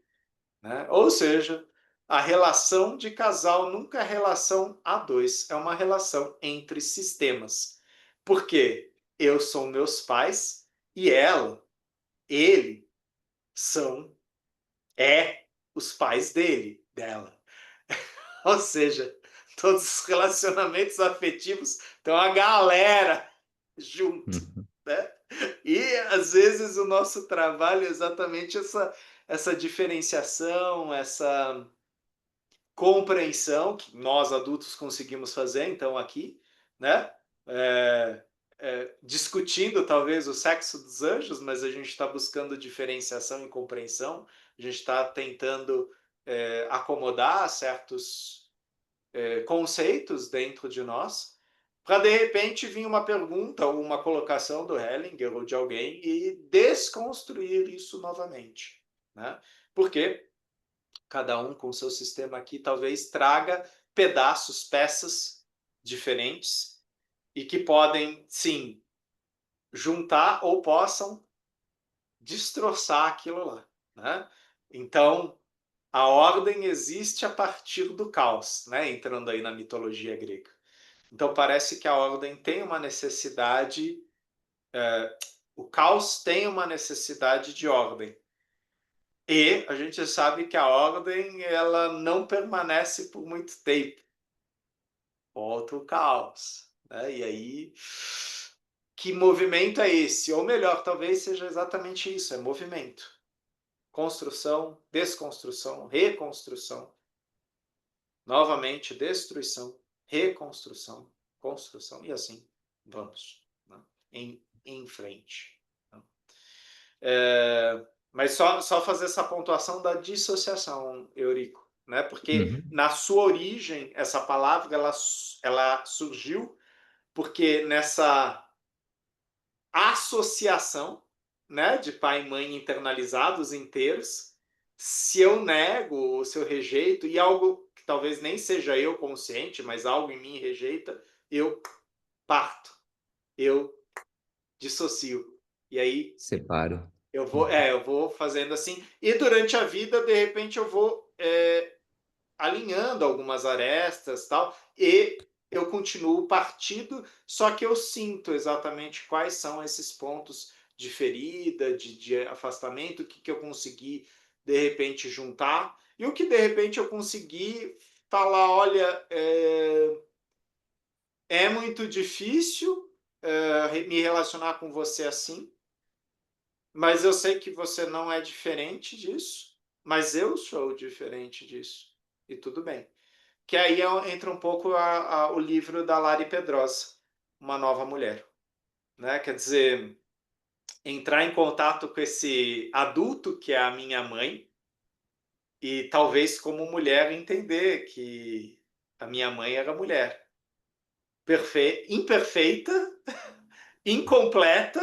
S2: Né? Ou seja, a relação de casal nunca é relação a dois, é uma relação entre sistemas. Porque eu sou meus pais e ela, ele, são, os pais dele, dela. Ou seja, todos os relacionamentos afetivos estão a galera junto.
S5: Uhum.
S2: Né? E às vezes o nosso trabalho é exatamente essa diferenciação, essa compreensão que nós adultos conseguimos fazer, então, aqui, né? Discutindo talvez o sexo dos anjos, mas a gente está buscando diferenciação e compreensão, a gente está tentando acomodar certos conceitos dentro de nós, para de repente vir uma pergunta ou uma colocação do Hellinger ou de alguém e desconstruir isso novamente. Né? Porque cada um com seu sistema aqui talvez traga pedaços, peças diferentes e que podem, sim, juntar ou possam destroçar aquilo lá. Né? Então, a ordem existe a partir do caos, né? Entrando aí na mitologia grega. Então, parece que a ordem tem uma necessidade, o caos tem uma necessidade de ordem. E a gente sabe que a ordem ela não permanece por muito tempo. Volta o caos. Né? E aí, que movimento é esse? Ou melhor, talvez seja exatamente isso, é movimento. Construção, desconstrução, reconstrução. Novamente, destruição, reconstrução, construção, e assim vamos, né? em frente. Né? Mas só fazer essa pontuação da dissociação, Eurico, né? Porque
S5: Uhum.
S2: na sua origem, essa palavra ela surgiu porque nessa associação, né, de pai e mãe internalizados inteiros, se eu nego ou se eu rejeito, e algo que talvez nem seja eu consciente, mas algo em mim rejeita, eu parto, eu dissocio. E aí
S5: Separo.
S2: eu vou fazendo assim, e durante a vida, de repente, eu vou alinhando algumas arestas tal, e eu continuo partido, só que eu sinto exatamente quais são esses pontos de ferida, de afastamento, o que eu consegui, de repente, juntar, e o que, de repente, eu consegui falar, olha, é muito difícil me relacionar com você assim, mas eu sei que você não é diferente disso, mas eu sou diferente disso, e tudo bem. Que aí entra um pouco o livro da Lari Pedrosa, Uma Nova Mulher. Né? Quer dizer, entrar em contato com esse adulto que é a minha mãe e talvez como mulher entender que a minha mãe era mulher. Imperfeita, incompleta,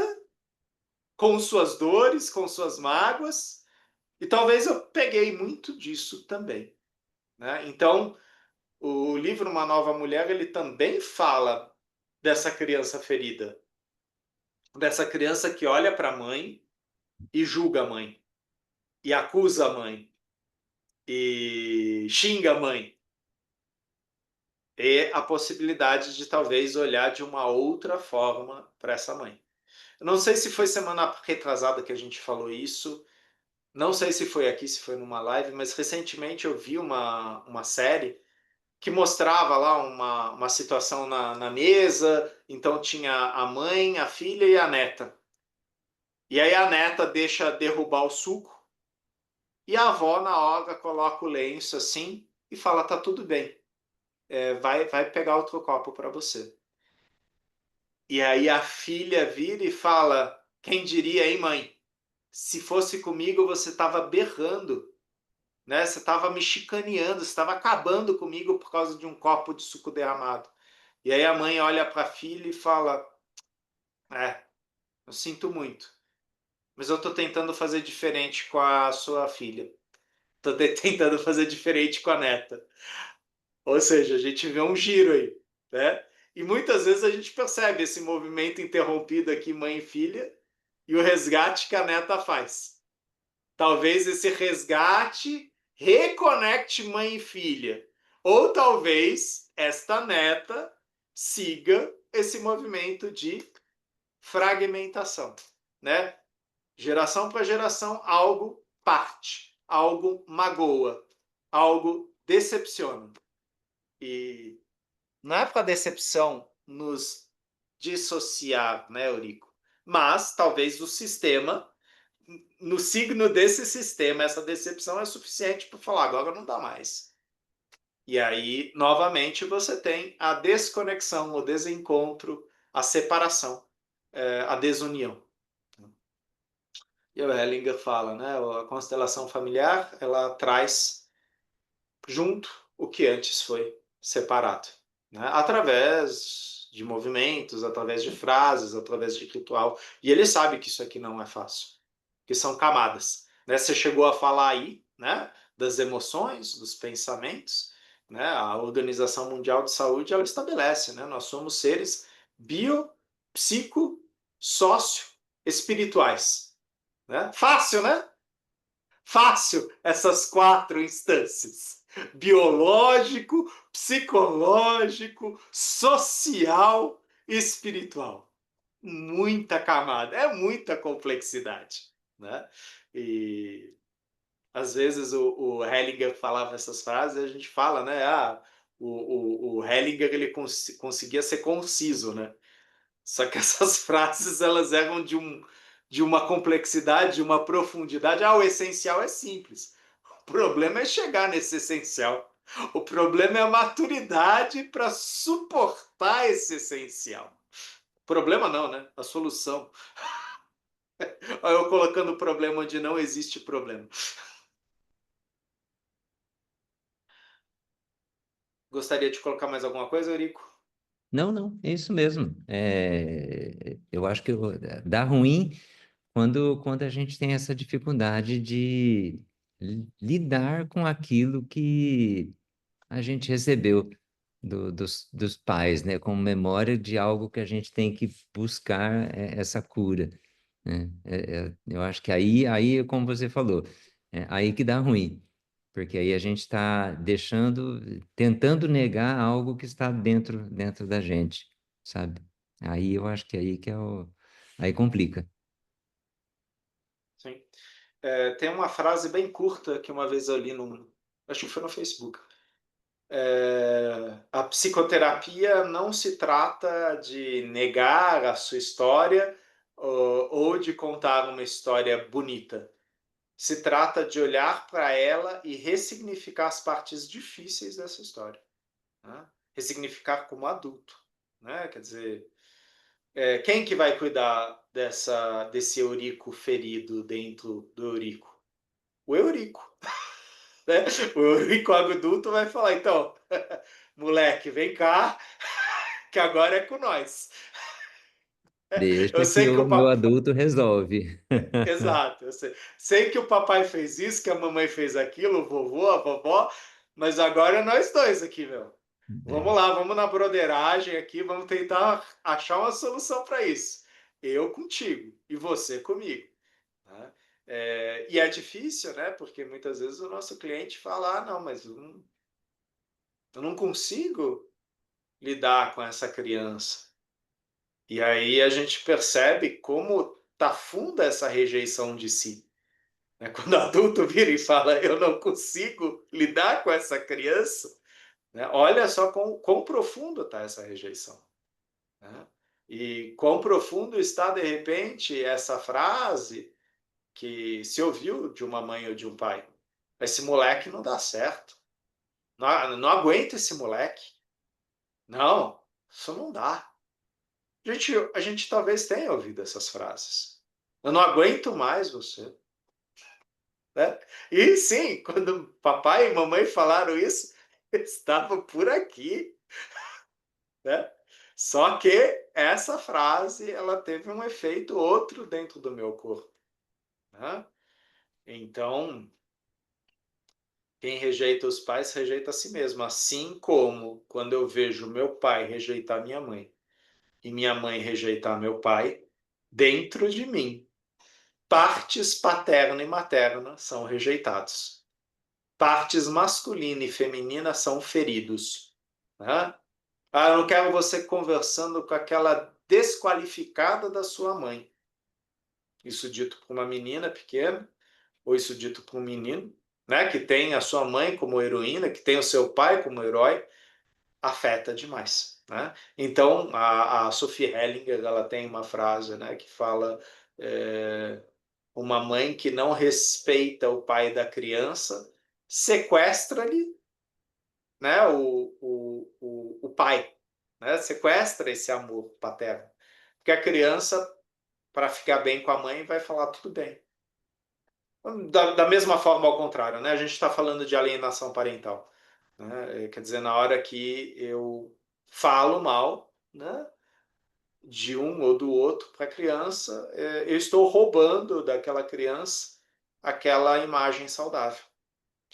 S2: com suas dores, com suas mágoas, e talvez eu peguei muito disso também. Né? Então, o livro Uma Nova Mulher, ele também fala dessa criança ferida, dessa criança que olha para a mãe e julga a mãe, e acusa a mãe, e xinga a mãe. E a possibilidade de talvez olhar de uma outra forma para essa mãe. Eu não sei se foi semana retrasada que a gente falou isso, não sei se foi aqui, se foi numa live, mas recentemente eu vi uma série que mostrava lá uma situação na mesa, então tinha a mãe, a filha e a neta. E aí a neta deixa derrubar o suco e a avó na hora coloca o lenço assim e fala, tá tudo bem, vai pegar outro copo para você. E aí a filha vira e fala, quem diria, hein, mãe? Se fosse comigo, você estava berrando né? Você estava me chicaneando, você estava acabando comigo por causa de um copo de suco derramado. E aí a mãe olha para a filha e fala: eu sinto muito, mas eu estou tentando fazer diferente com a sua filha. Estou tentando fazer diferente com a neta. Ou seja, a gente vê um giro aí, né? E muitas vezes a gente percebe esse movimento interrompido aqui, mãe e filha, e o resgate que a neta faz. Talvez esse resgate reconecte mãe e filha. Ou talvez esta neta siga esse movimento de fragmentação, né? Geração para geração, algo parte, algo magoa, algo decepciona. E não é para a decepção nos dissociar, né, Eurico? Mas talvez o sistema, no signo desse sistema, essa decepção é suficiente para falar, agora não dá mais. E aí, novamente, você tem a desconexão, o desencontro, a separação, a desunião. E o Hellinger fala, né, a constelação familiar, ela traz junto o que antes foi separado, né? Através de movimentos, através de frases, através de ritual. E ele sabe que isso aqui não é fácil, que são camadas, né? Você chegou a falar aí, né, das emoções, dos pensamentos, né? A Organização Mundial de Saúde, ela estabelece, né? Nós somos seres bio, psico, sócio, espirituais, né? Fácil, né? Fácil essas 4 instâncias: biológico, psicológico, social e espiritual. Muita camada, é muita complexidade, né? E às vezes o Hellinger falava essas frases, a gente fala, né? O Hellinger ele conseguia ser conciso, né? Só que essas frases elas eram de uma complexidade, de uma profundidade. O essencial é simples. O problema é chegar nesse essencial. O problema é a maturidade para suportar esse essencial. Problema não, né? A solução. Olha eu colocando o problema onde não existe problema. Gostaria de colocar mais alguma coisa, Eurico?
S5: Não, não, é isso mesmo. Eu acho que dá ruim quando a gente tem essa dificuldade de lidar com aquilo que a gente recebeu dos pais, né? Como memória de algo que a gente tem que buscar essa cura, né? Eu acho que aí, como você falou, é aí que dá ruim, porque aí a gente está tentando negar algo que está dentro da gente, sabe? Aí eu acho que aí que aí complica.
S2: Sim. Tem uma frase bem curta que uma vez eu li acho que foi no Facebook. A psicoterapia não se trata de negar a sua história ou de contar uma história bonita. Se trata de olhar para ela e ressignificar as partes difíceis dessa história, né? Ressignificar como adulto, né? Quer dizer, quem que vai cuidar desse Eurico ferido dentro do Eurico? O Eurico, né? O Eurico adulto vai falar, então, moleque, vem cá, que agora é com nós. Eu
S5: Deixa que
S2: sei que
S5: o
S2: o
S5: meu
S2: papai...
S5: adulto resolve.
S2: Exato, eu sei que o papai fez isso, que a mamãe fez aquilo, o vovô, a vovó, mas agora é nós dois aqui, meu. Vamos
S5: É,
S2: lá, vamos na broderagem aqui, vamos tentar achar uma solução para isso. Eu contigo e você comigo, né? E é difícil, né? Porque muitas vezes o nosso cliente fala, não, mas eu não consigo lidar com essa criança. E aí a gente percebe como tá funda essa rejeição de si. Né? Quando o adulto vira e fala, eu não consigo lidar com essa criança, né? Olha só quão profundo está essa rejeição. Né? E quão profundo está, de repente, essa frase que se ouviu de uma mãe ou de um pai. Esse moleque não dá certo. Não, não aguento esse moleque. Não, isso não dá. A gente talvez tenha ouvido essas frases. Eu não aguento mais você. né? E sim, quando papai e mamãe falaram isso, eu estava por aqui, né? Só que essa frase, ela teve um efeito outro dentro do meu corpo, né? Então, quem rejeita os pais, rejeita a si mesmo. Assim como quando eu vejo meu pai rejeitar minha mãe e minha mãe rejeitar meu pai, dentro de mim, partes paterna e materna são rejeitados. Partes masculina e feminina são feridos, né? Ah, eu não quero você conversando com aquela desqualificada da sua mãe. Isso dito para uma menina pequena, ou isso dito para um menino, né, que tem a sua mãe como heroína, que tem o seu pai como herói, afeta demais, né? Então, a Sophie Hellinger, ela tem uma frase, né, que fala uma mãe que não respeita o pai da criança sequestra-lhe, né, o pai, né? Sequestra esse amor paterno. Porque a criança, para ficar bem com a mãe, vai falar tudo bem. Da mesma forma, ao contrário, né? A gente está falando de alienação parental, né? Quer dizer, na hora que eu falo mal, né, de um ou do outro para a criança, eu estou roubando daquela criança aquela imagem saudável,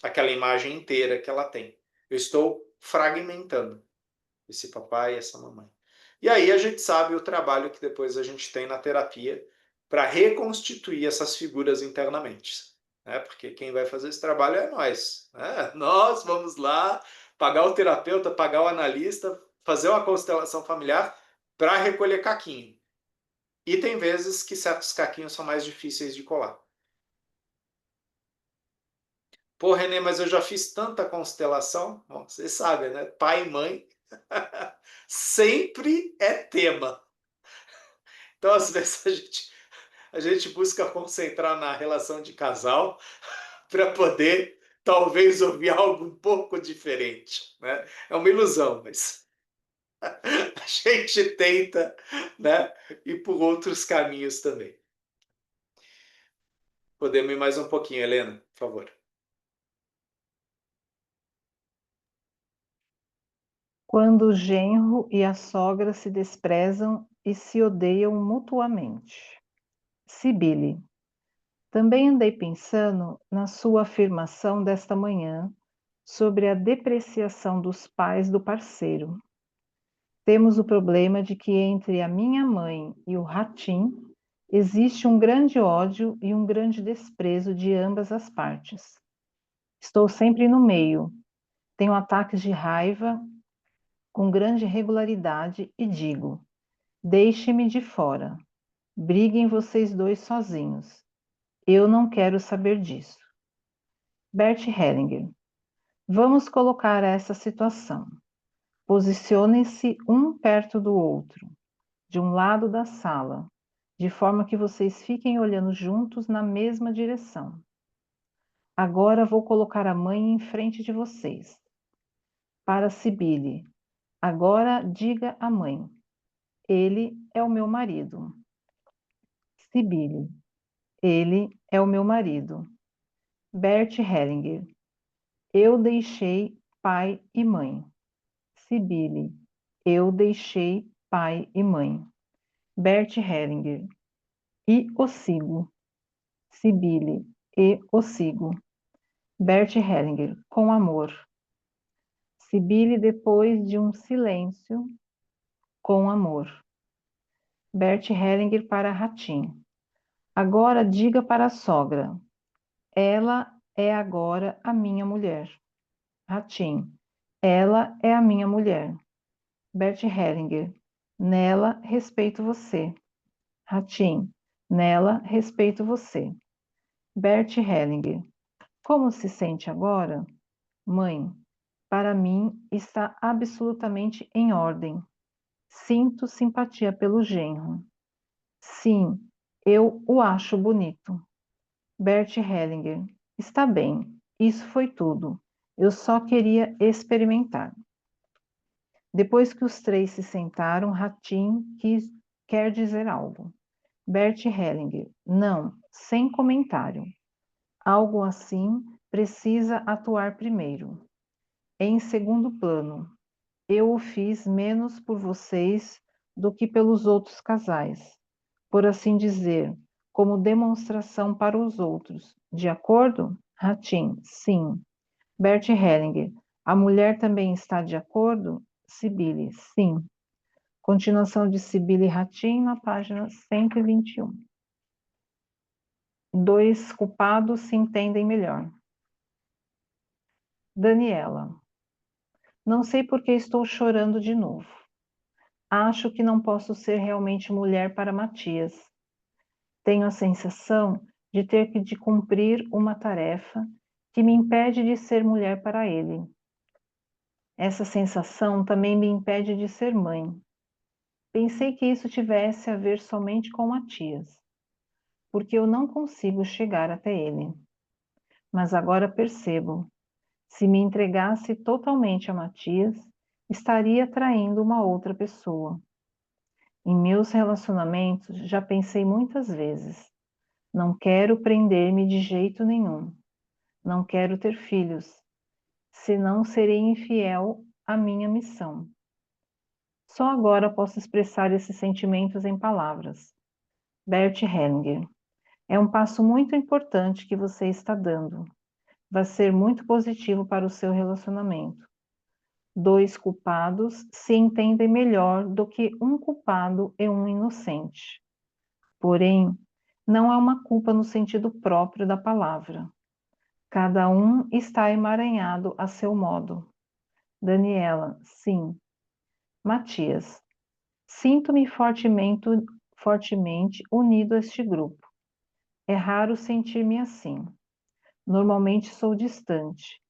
S2: aquela imagem inteira que ela tem. Eu estou fragmentando esse papai e essa mamãe. E aí a gente sabe o trabalho que depois a gente tem na terapia para reconstituir essas figuras internamente, né? Porque quem vai fazer esse trabalho é nós, né? Nós vamos lá pagar o terapeuta, pagar o analista, fazer uma constelação familiar para recolher caquinho. E tem vezes que certos caquinhos são mais difíceis de colar. Pô, Renê, mas eu já fiz tanta constelação. Bom, você sabe, né? Pai e mãe sempre é tema. Então, às vezes, a gente busca concentrar na relação de casal para poder, talvez, ouvir algo um pouco diferente, né? É uma ilusão, mas a gente tenta, né, ir por outros caminhos também. Podemos ir mais um pouquinho, Helena, por favor.
S1: Quando o genro e a sogra se desprezam e se odeiam mutuamente. Cibele. Também andei pensando na sua afirmação desta manhã sobre a depreciação dos pais do parceiro. Temos o problema de que entre a minha mãe e o Ratim existe um grande ódio e um grande desprezo de ambas as partes. Estou sempre no meio, tenho ataques de raiva com grande regularidade e digo: deixe-me de fora, briguem vocês dois sozinhos. Eu não quero saber disso. Bert Hellinger. Vamos colocar essa situação. Posicionem-se um perto do outro, de um lado da sala, de forma que vocês fiquem olhando juntos na mesma direção. Agora vou colocar a mãe em frente de vocês. Para Cibele, agora diga à mãe: ele é o meu marido. Cibele, ele é o meu marido. Bert Hellinger, eu deixei pai e mãe. Cibele, eu deixei pai e mãe. Bert Hellinger, e o sigo. Cibele, e o sigo. Bert Hellinger, com amor. Cibele, depois de um silêncio, com amor. Bert Hellinger para Ratim. Agora diga para a sogra. Ela é agora a minha mulher. Ratim. Ela é a minha mulher. Bert Hellinger. Nela respeito você. Ratim. Nela respeito você. Bert Hellinger. Como se sente agora? Mãe. Para mim está absolutamente em ordem. Sinto simpatia pelo genro. Sim, eu o acho bonito. Bert Hellinger. Está bem, isso foi tudo. Eu só queria experimentar. Depois que os três se sentaram, Ratim quer dizer algo. Bert Hellinger. Não, sem comentário. Algo assim precisa atuar primeiro. Em segundo plano, eu o fiz menos por vocês do que pelos outros casais, por assim dizer, como demonstração para os outros. De acordo? Ratim, sim. Bert Hellinger, a mulher também está de acordo? Sibili, sim. Continuação de Sibili Ratim na página 121. Dois culpados se entendem melhor. Daniela, não sei por que estou chorando de novo. Acho que não posso ser realmente mulher para Matias. Tenho a sensação de ter que cumprir uma tarefa que me impede de ser mulher para ele. Essa sensação também me impede de ser mãe. Pensei que isso tivesse a ver somente com Matias, porque eu não consigo chegar até ele. Mas agora percebo, se me entregasse totalmente a Matias, estaria traindo uma outra pessoa. Em meus relacionamentos, já pensei muitas vezes, não quero prender-me de jeito nenhum. Não quero ter filhos, senão serei infiel à minha missão. Só agora posso expressar esses sentimentos em palavras. Bert Hellinger. É um passo muito importante que você está dando. Vai ser muito positivo para o seu relacionamento. Dois culpados se entendem melhor do que um culpado e um inocente. Porém, não há uma culpa no sentido próprio da palavra. Cada um está emaranhado a seu modo. Daniela, sim. Matias, sinto-me fortemente unido a este grupo. É raro sentir-me assim. Normalmente sou distante.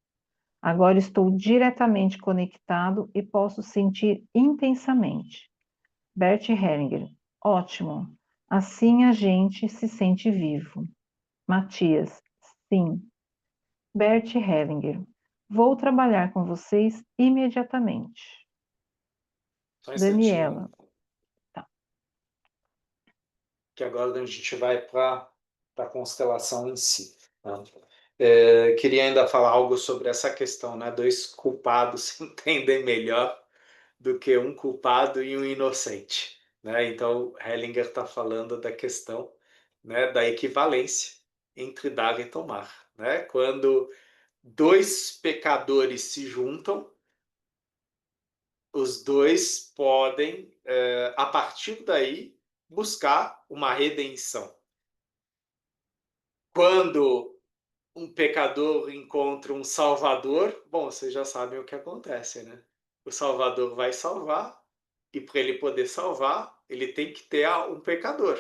S1: Agora estou diretamente conectado e posso sentir intensamente. Bert Hellinger, ótimo. Assim a gente se sente vivo. Matias, sim. Bert Hellinger, vou trabalhar com vocês imediatamente.
S2: Só um
S1: Daniela,
S2: instantinho, que agora a gente vai para a constelação em si. Tá? Queria ainda falar algo sobre essa questão, né? Dois culpados se entendem melhor do que um culpado e um inocente, né? Então, Hellinger está falando da questão, né, da equivalência entre dar e tomar, né? Quando dois pecadores se juntam, os dois podem, a partir daí, buscar uma redenção. Quando um pecador encontra um salvador, bom, vocês já sabem o que acontece, né? O salvador vai salvar, e para ele poder salvar, ele tem que ter um pecador.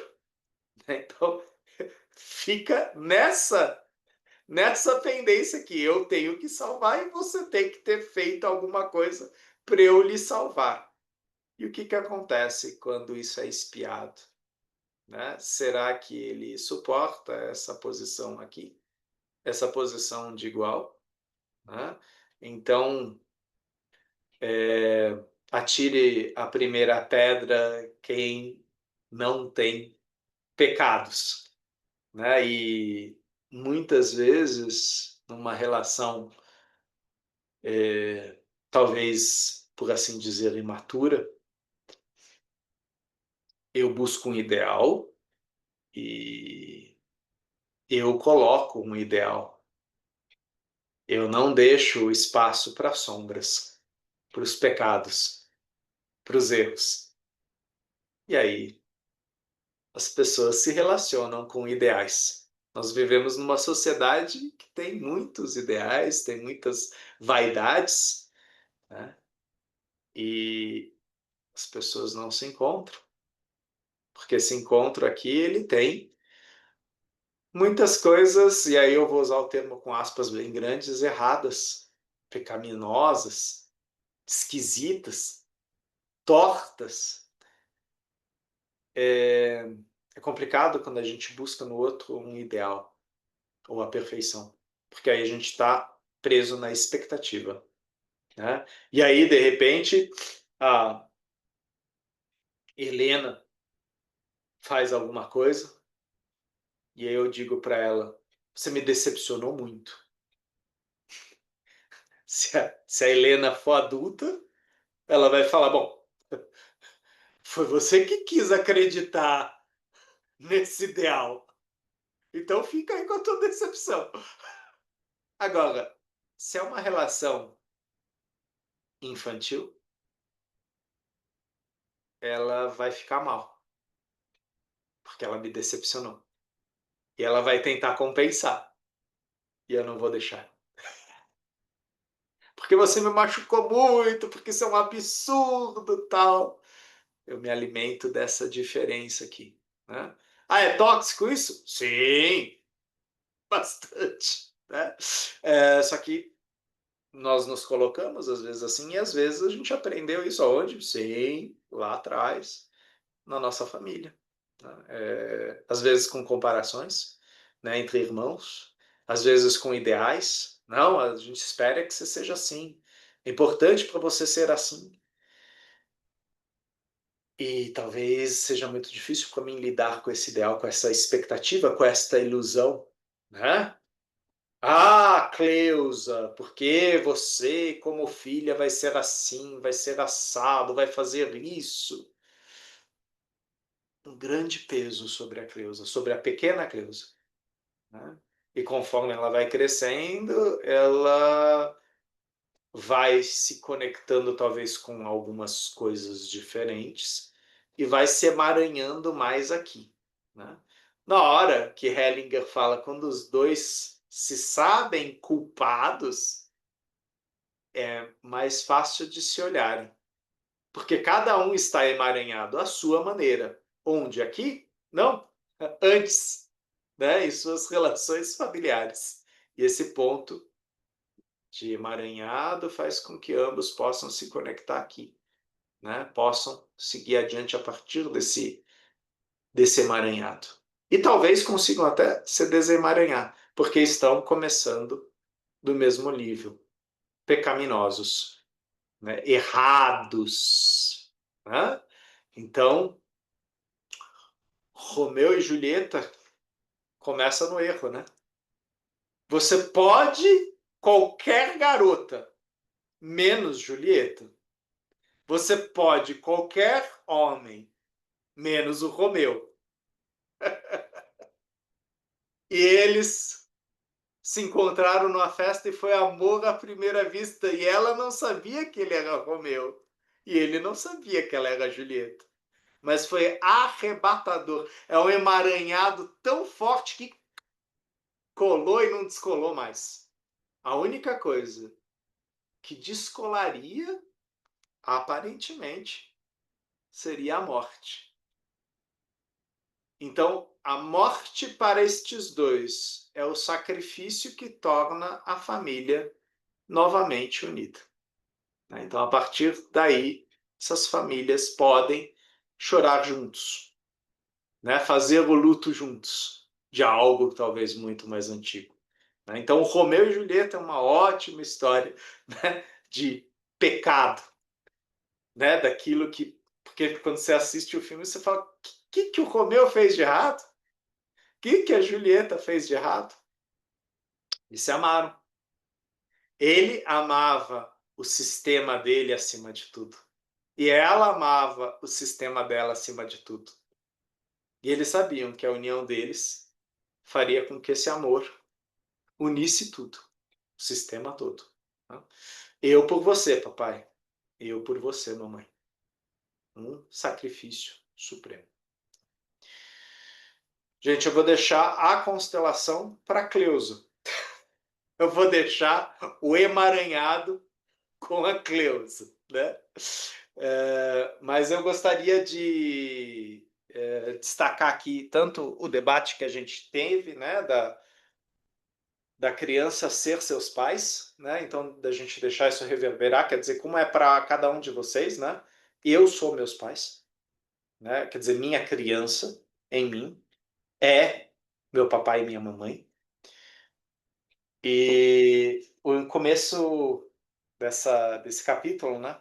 S2: Então, fica nessa pendência que eu tenho que salvar e você tem que ter feito alguma coisa para eu lhe salvar. E o que acontece quando isso é expiado? Né? Será que ele suporta essa posição aqui? Essa posição de igual? Né? Então, atire a primeira pedra quem não tem pecados. Né? E muitas vezes, numa relação, talvez, por assim dizer, imatura, eu busco um ideal e eu coloco um ideal. Eu não deixo espaço para sombras, para os pecados, para os erros. E aí, as pessoas se relacionam com ideais. Nós vivemos numa sociedade que tem muitos ideais, tem muitas vaidades, né? E as pessoas não se encontram, porque esse encontro aqui ele tem muitas coisas, e aí eu vou usar o termo com aspas bem grandes, erradas, pecaminosas, esquisitas, tortas. É complicado quando a gente busca no outro um ideal ou a perfeição, porque aí a gente está preso na expectativa, né? E aí, de repente, a Helena faz alguma coisa e aí eu digo para ela: você me decepcionou muito. Se a Helena for adulta, ela vai falar, bom, foi você que quis acreditar nesse ideal. Então fica aí com a tua decepção. Agora, se é uma relação infantil, ela vai ficar mal, porque ela me decepcionou. E ela vai tentar compensar. E eu não vou deixar. Porque você me machucou muito, porque isso é um absurdo, tal. Eu me alimento dessa diferença aqui, né? Ah, é tóxico isso? Sim, bastante, né? Só que nós nos colocamos às vezes assim, e às vezes a gente aprendeu isso aonde? Sim, lá atrás, na nossa família, né? Às vezes com comparações, né, entre irmãos, às vezes com ideais. Não, a gente espera que você seja assim. É importante para você ser assim. E talvez seja muito difícil para mim lidar com esse ideal, com essa expectativa, com esta ilusão, né? Ah, Cleusa, porque você, como filha, vai ser assim, vai ser assado, vai fazer isso. Um grande peso sobre a Cleusa, sobre a pequena Cleusa, né? E conforme ela vai crescendo, ela vai se conectando talvez com algumas coisas diferentes e vai se emaranhando mais aqui, né? Na hora que Hellinger fala, quando os dois se sabem culpados, é mais fácil de se olharem, porque cada um está emaranhado à sua maneira. Onde? Aqui? Não. Antes, né? Em suas relações familiares. E esse ponto de emaranhado faz com que ambos possam se conectar aqui, né? Possam seguir adiante a partir desse emaranhado. E talvez consigam até se desemaranhar, porque estão começando do mesmo nível, pecaminosos, né? Errados, né? Então, Romeu e Julieta começa no erro, né? Você pode qualquer garota, menos Julieta. Você pode qualquer homem, menos o Romeu. E eles se encontraram numa festa e foi amor à primeira vista. E ela não sabia que ele era Romeu. E ele não sabia que ela era Julieta. Mas foi arrebatador. É um emaranhado tão forte que colou e não descolou mais. A única coisa que descolaria, aparentemente, seria a morte. Então, a morte para estes dois é o sacrifício que torna a família novamente unida. Então, a partir daí, essas famílias podem chorar juntos, né? Fazer o luto juntos de algo talvez muito mais antigo. Então, Romeu e Julieta é uma ótima história, né, de pecado, né, daquilo que... Porque quando você assiste o filme, você fala, o que o Romeu fez de errado? O que a Julieta fez de errado? E se amaram. Ele amava o sistema dele acima de tudo. E ela amava o sistema dela acima de tudo. E eles sabiam que a união deles faria com que esse amor unisse tudo, o sistema todo. Eu por você, papai. Eu por você, mamãe. Um sacrifício supremo. Gente, eu vou deixar a constelação para Cleusa. Eu vou deixar o emaranhado com a Cleusa, né? Mas eu gostaria de destacar aqui tanto o debate que a gente teve, né, da criança ser seus pais, né? Então, da gente deixar isso reverberar, quer dizer, como é para cada um de vocês, né? Eu sou meus pais, né? Quer dizer, minha criança em mim é meu papai e minha mamãe. E o começo desse capítulo, né?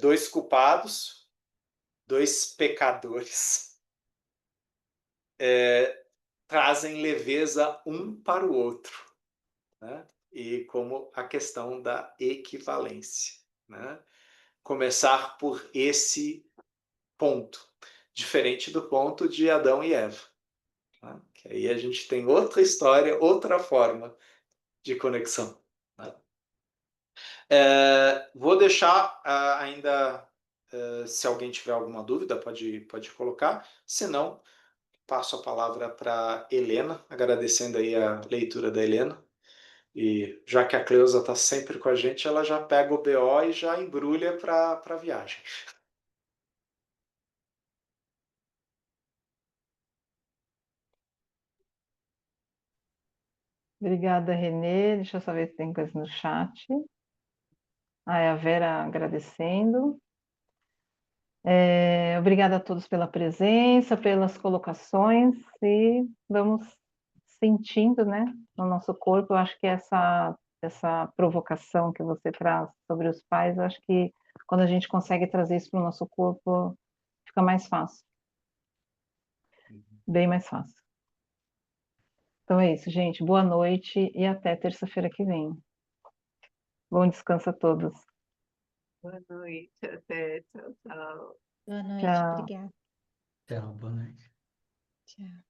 S2: Dois culpados, dois pecadores, trazem leveza um para o outro, né? E como a questão da equivalência, né? Começar por esse ponto, diferente do ponto de Adão e Eva, né? Que aí a gente tem outra história, outra forma de conexão, né? Vou deixar ainda, se alguém tiver alguma dúvida, pode colocar, se não, passo a palavra para Helena, agradecendo aí a leitura da Helena. E já que a Cleusa está sempre com a gente, ela já pega o BO e já embrulha para a viagem.
S1: Obrigada, Renê. Deixa eu só ver se tem coisa no chat. É a Vera agradecendo. Obrigada a todos pela presença, pelas colocações, e vamos sentindo, né, no nosso corpo. Eu acho que essa provocação que você traz sobre os pais, eu acho que quando a gente consegue trazer isso para o nosso corpo, fica mais fácil. Bem mais fácil. Então é isso, gente. Boa noite e até terça-feira que vem. Bom descanso a todos.
S4: Boa noite, até, tchau, tchau.
S6: Boa noite,
S1: Tchau.
S6: obrigada.
S5: Tchau, boa noite.
S6: Tchau.